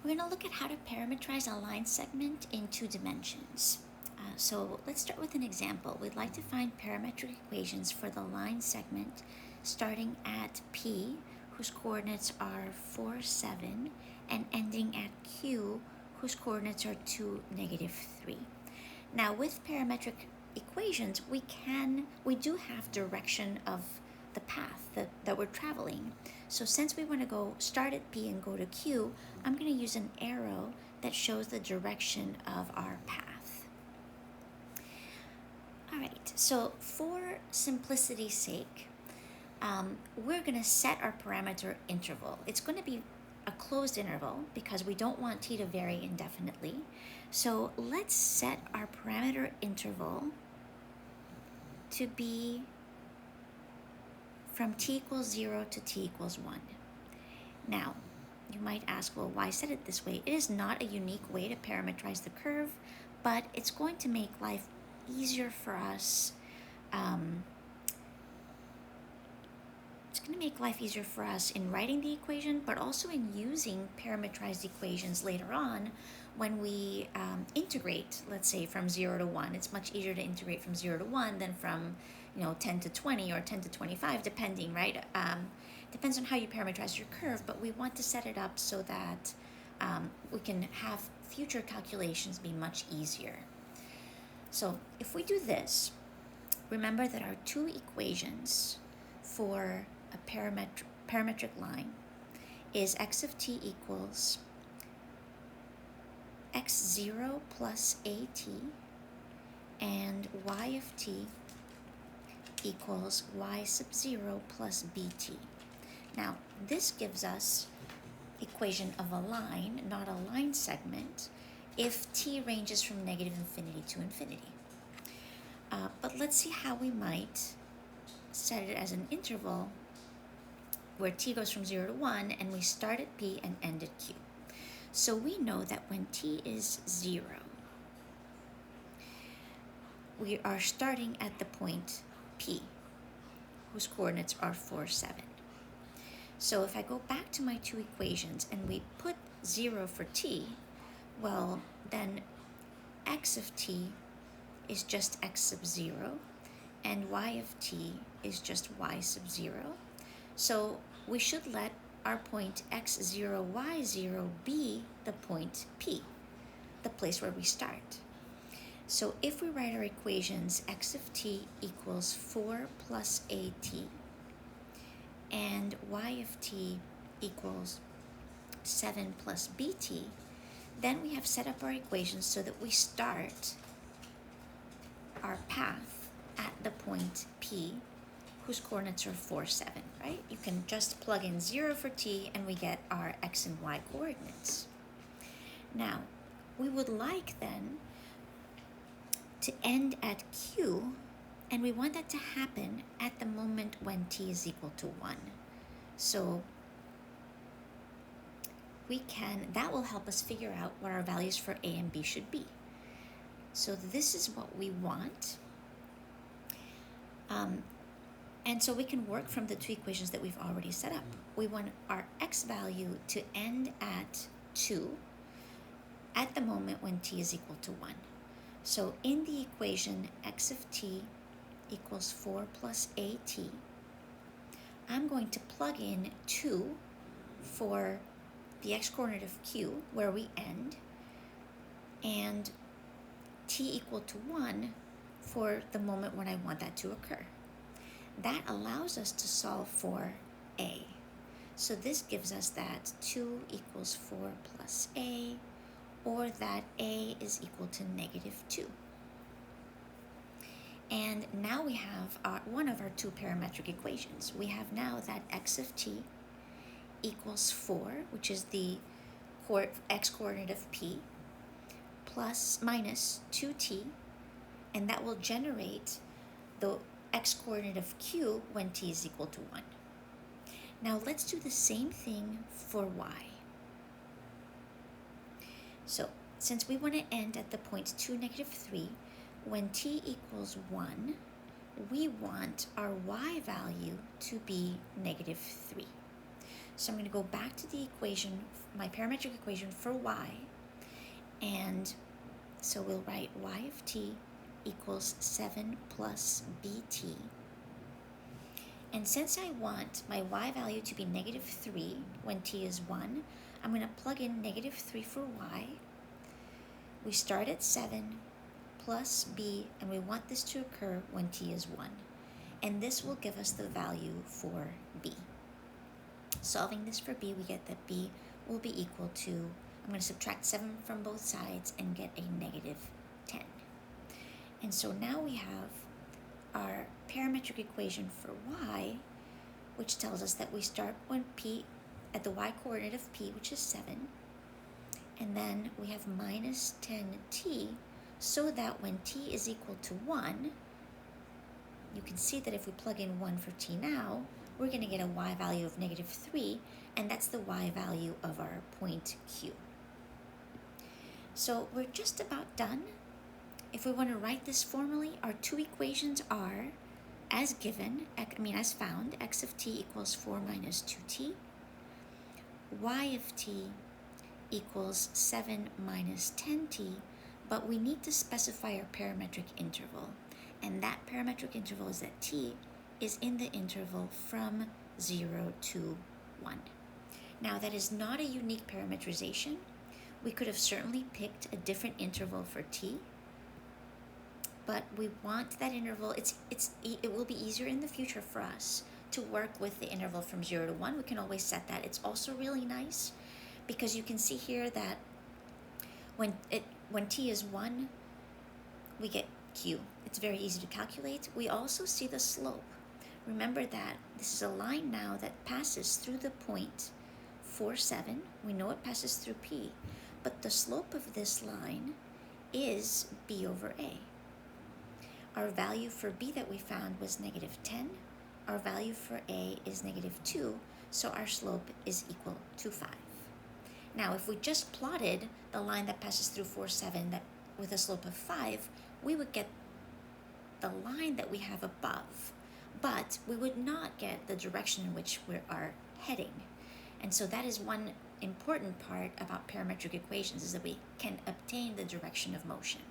We're going to look at how to parametrize a line segment in 2 dimensions. So let's start with an example. We'd like to find parametric equations for the line segment starting at P, whose coordinates are 4, 7, and ending at Q, whose coordinates are 2, -3. Now with parametric equations, we do have direction of the path that we're traveling. So since we want to go start at P and go to Q, I'm going to use an arrow that shows the direction of our path. All right, so for simplicity's sake, we're going to set our parameter interval. It's going to be a closed interval because we don't want t to vary indefinitely. So let's set our parameter interval to be from t equals 0 to t equals 1. Now, you might ask, well, why set it this way? It is not a unique way to parametrize the curve, but it's going to make life easier for us. It's going to make life easier for us in writing the equation, but also in using parametrized equations later on when we integrate, let's say, from 0 to 1. It's much easier to integrate from 0 to 1 than from 10 to 20 or 10 to 25, depending, right? Depends on how you parametrize your curve, but we want to set it up so that we can have future calculations be much easier. So if we do this, remember that our two equations for a parametric line is x of t equals x0 plus at and y of t equals y sub 0 plus bt. Now, this gives us equation of a line, not a line segment, if t ranges from -infinity to infinity. But let's see how we might set it as an interval where t goes from 0 to 1 and we start at P and end at Q. So we know that when t is 0, we are starting at the point P, whose coordinates are 4, 7. So if I go back to my two equations and we put 0 for t, well, then x of t is just x sub 0, and y of t is just y sub 0. So we should let our point x0, y0 be the point P, the place where we start. So if we write our equations, x of t equals 4 plus at, and y of t equals 7 plus bt, then we have set up our equations so that we start our path at the point P, whose coordinates are 4, 7, right? You can just plug in 0 for t and we get our x and y coordinates. Now, we would like then to end at Q, and we want that to happen at the moment when t is equal to 1. So that will help us figure out what our values for a and b should be. So this is what we want. And so we can work from the two equations that we've already set up. We want our x value to end at 2 at the moment when t is equal to 1. So in the equation x of t equals 4 plus at, I'm going to plug in 2 for the x-coordinate of q, where we end, and t equal to 1 for the moment when I want that to occur. That allows us to solve for a. So this gives us that 2 equals 4 plus a, or that a is equal to -2. And now we have one of our two parametric equations. We have now that x of t equals 4, which is the x-coordinate of P, minus 2t, and that will generate the x-coordinate of Q when t is equal to 1. Now let's do the same thing for y. So since we want to end at the point 2, -3, when t equals 1, we want our y value to be -3. So I'm going to go back to the equation, my parametric equation for y, and so we'll write y of t equals 7 plus bt. And since I want my y value to be negative 3 when t is 1, I'm going to plug in negative 3 for y. We start at 7 plus b, and we want this to occur when t is 1. And this will give us the value for b. Solving this for b, we get that b will be equal to, I'm going to subtract 7 from both sides and get a negative 10. And so now we have our parametric equation for y, which tells us that we start when p at the y coordinate of p, which is 7, and then we have minus 10t, so that when t is equal to 1, you can see that if we plug in 1 for t now, we're going to get a y value of negative 3, and that's the y value of our point Q. So we're just about done. If we want to write this formally, our two equations are, as given, as found, x of t equals 4 minus 2t, y of t equals 7 minus 10t, but we need to specify our parametric interval, and that parametric interval is that t is in the interval from 0 to 1. Now, that is not a unique parametrization. We could have certainly picked a different interval for t, but we want that interval. It will be easier in the future for us to work with the interval from 0 to 1. We can always set that. It's also really nice because you can see here that when t is 1, we get q. It's very easy to calculate. We also see the slope. Remember that this is a line now that passes through the point 4, 7. We know it passes through p, but the slope of this line is b over a. Our value for b that we found was negative 10. Our value for a is negative 2, so our slope is equal to 5. Now, if we just plotted the line that passes through 4, 7 with a slope of 5, we would get the line that we have above, but we would not get the direction in which we are heading. And so that is one important part about parametric equations, is that we can obtain the direction of motion.